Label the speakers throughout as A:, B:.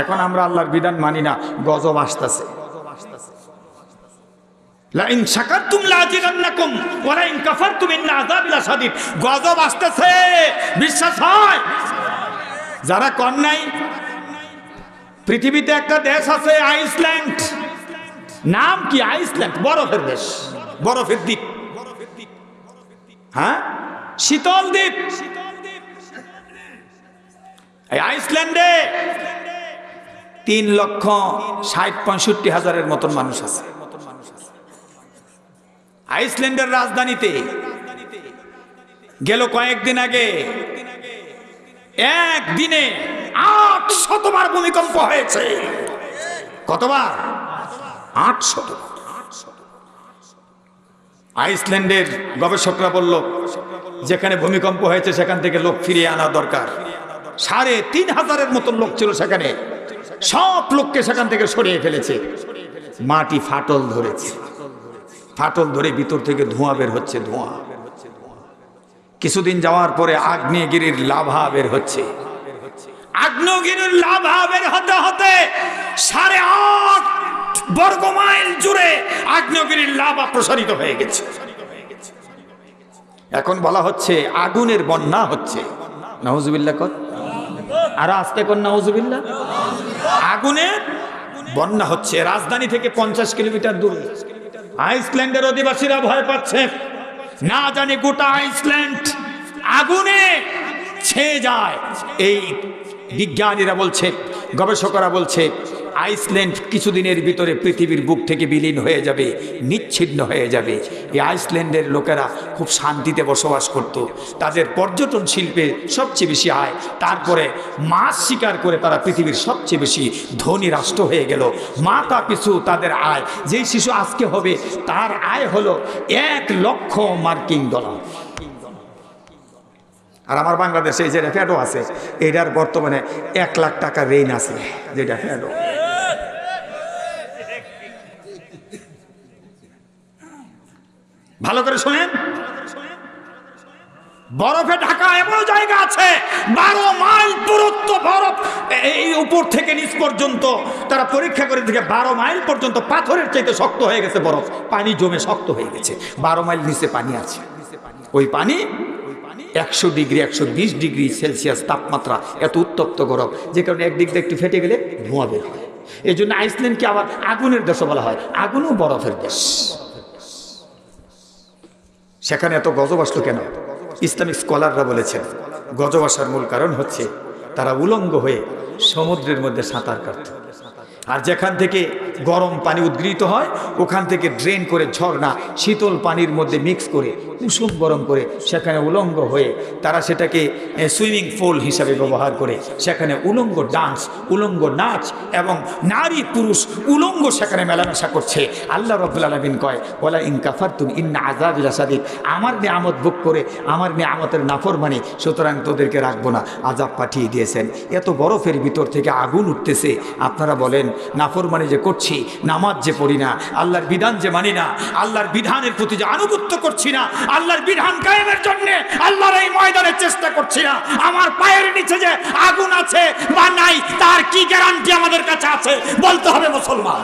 A: এখন আমরা আল্লাহর বিধান মানি না, গজব আসতেছে। লাইন শাকারতুম লাযিদান্নাকুম ওয়া লাইন কাফারতুম ইন্না আযাবি লাশাদীদ। গজব আসতেছে, বিশ্বাস হয়? যারা কর নাই, পৃথিবীতে একটা দেশ আছে আইসল্যান্ড, নাম কি? আইসল্যান্ড, বরফের দেশ, বরফের দ্বীপ, হ্যাঁ, শীতল দ্বীপ। এই আইসল্যান্ডে 3,60,65,000 মতন মানুষ আছে। আইসল্যান্ডের রাজধানীতে গেল কয়েকদিন আগে একদিনে 800 বার ভূমিকম্প হয়েছে। কতবার? 800। আইসল্যান্ডের গবেষকরা বলল, যেখানে ভূমিকম্প হয়েছে সেখান থেকে লোক ফিরিয়ে আনা দরকার। 3,500 মতন লোক ছিল সেখানে, সব লোককে সেখান থেকে সরিয়ে ফেলেছে। মাটি ফাটল ধরেছে, ফাটল ধরে ভিতর থেকে ধোঁয়া বের হচ্ছে, ধোঁয়া। কিছুদিন যাওয়ার পরে আগ্নেয়গিরির লাভা বের হচ্ছে। আগ্নেয়গিরির লাভা বের হতে হতে 8.5 বর্গ মাইল জুড়ে আগ্নেয়গিরির লাভা প্রসারিত হয়ে গেছে। এখন বলা হচ্ছে আগুনের বন্যা হচ্ছে। নাউজুবিল্লাহ কর, আর আস্তে কর নাউজুবিল্লাহ। আগুনের বন্যা হচ্ছে রাজধানী থেকে 50 কিলোমিটার দূরে। আইসল্যান্ডের অধিবাসীরা ভয় পাচ্ছে, না জানি গোটা আইসল্যান্ড আগুনে ছেয়ে যায়। এই বিজ্ঞানীরা বলছে, গবেষকরা বলছে, আইসল্যান্ড কিছুদিনের ভিতরে পৃথিবীর বুক থেকে বিলীন হয়ে যাবে, নিচ্ছিন্ন হয়ে যাবে। এই আইসল্যান্ডের লোকেরা খুব শান্তিতে বসবাস করত, তাদের পর্যটন শিল্পে সবচেয়ে বেশি আয়, তারপরে মাছ শিকার করে তারা পৃথিবীর সবচেয়ে বেশি ধনী রাষ্ট্র হয়ে গেল। মাথা পিছু তাদের আয়, যেই শিশু আজকে হবে তার আয় হলো 1 লক্ষ মার্কিন ডলার। আর আমার বাংলাদেশে যে ফ্যাডো আছে, এটার বর্তমানে 1 লাখ টাকা রেইন আছে, যেটা ফ্যাডো। ভালো করে শোনেন, বরফে ঢাকা এমন জায়গা আছে 12 মাইল দূরত্ব বরফ, এই উপর থেকে নিচ পর্যন্ত তারা পরীক্ষা করে দেখে 12 মাইল পর্যন্ত পাথরের চাইতে শক্ত হয়ে গেছে বরফ, পানি জমে শক্ত হয়ে গেছে। 12 মাইল নিচে পানি আছে, ওই পানি 100 ডিগ্রি 120 ডিগ্রি সেলসিয়াস তাপমাত্রা, এত উত্তপ্ত গরম, যে কারণে একদিক দিয়ে একটু ফেটে গেলে ধোঁয়া বের হয়। এই জন্য আইসল্যান্ডকে আবার আগুনের দেশও বলা হয়, আগুনও বরফের দেশ। সেখানে এত গজব আসলো কেন? ইসলামিক স্কলাররা বলেছেন, গজব আসার মূল কারণ হচ্ছে তারা উলঙ্গ হয়ে সমুদ্রের মধ্যে সাঁতার কাটত, আর যেখান থেকে গরম পানি উদ্গৃহীত হয় ওখান থেকে ড্রেন করে ঝর্ণা শীতল পানির মধ্যে মিক্স করে কুসুম গরম করে সেখানে উলঙ্গ হয়ে তারা সেটাকে সুইমিং পুল হিসাবে ব্যবহার করে সেখানে উলঙ্গ ডান্স, উলঙ্গ নাচ এবং নারী পুরুষ উলঙ্গ সেখানে মেলামেশা করছে। আল্লাহ রাব্বুল আলামিন কয়, ওয়ালা ইন কাফারতুম ইন্না আযাবি লাশাদীদ। আমার নিয়ামত ভোগ করে আমার নিয়ামতের নাফরমানি, সুতরাং তোদেরকে রাখবো না, আযাব পাঠিয়ে দিয়েছেন। এত বরফের ভিতর থেকে আগুন উঠতেছে, আপনারা বলেন নাফরমানি যে করছি, নামাজ যে পড়ি না, আল্লাহর বিধান যে মানি না, আল্লাহর বিধানের প্রতি যে আনুগত্য করছি না, আল্লাহর বিধান কায়েমের জন্য আল্লাহর এই ময়দানে চেষ্টা করছি না, আমার পায়ের নিচে যে আগুন আছে বা নাই তার কি গ্যারান্টি আমাদের কাছে আছে? বলতে হবে মুসলমান।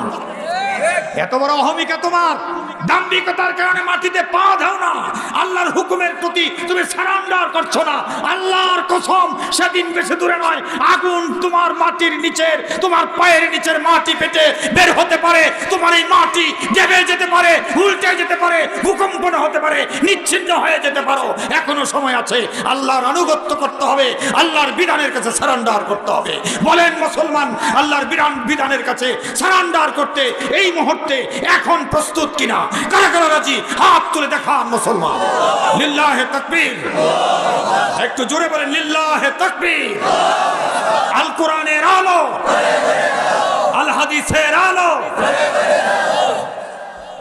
A: এত বড় অহমিকা তোমার, দাম্ভিকতার কারণে মাটিতে পা দাও না, আল্লাহর হুকুমের প্রতি তুমি সারেন্ডার করছো না। আল্লাহর কসম, সেদিন বেশি দূরে নয়, আগুন তোমার মাটির নিচের, তোমার পায়ের নিচের মাটি পেটে বের হতে পারে, তোমার এই মাটি দেবে যেতে পারে, উল্টে যেতে পারে, ভূকম্পন হতে পারে, নিচ্ছিন্ন হয়ে যেতে পারো। এখনো সময় আছে, আল্লাহর আনুগত্য করতে হবে, আল্লাহর বিধানের কাছে সারেন্ডার করতে হবে। বলেন মুসলমান, আল্লাহর বিধানের কাছে সারেন্ডার করতে এই মুহূর্তে এখন প্রস্তুত কিনা? কারা কারা রাজি? হাত তুলে দেখান মুসলমান। লিল্লাহে তাকবীর, একটু জোরে বলেন লিল্লাহে তাকবীর। আল কোরআনের আলো, আল হাদিসের আলো,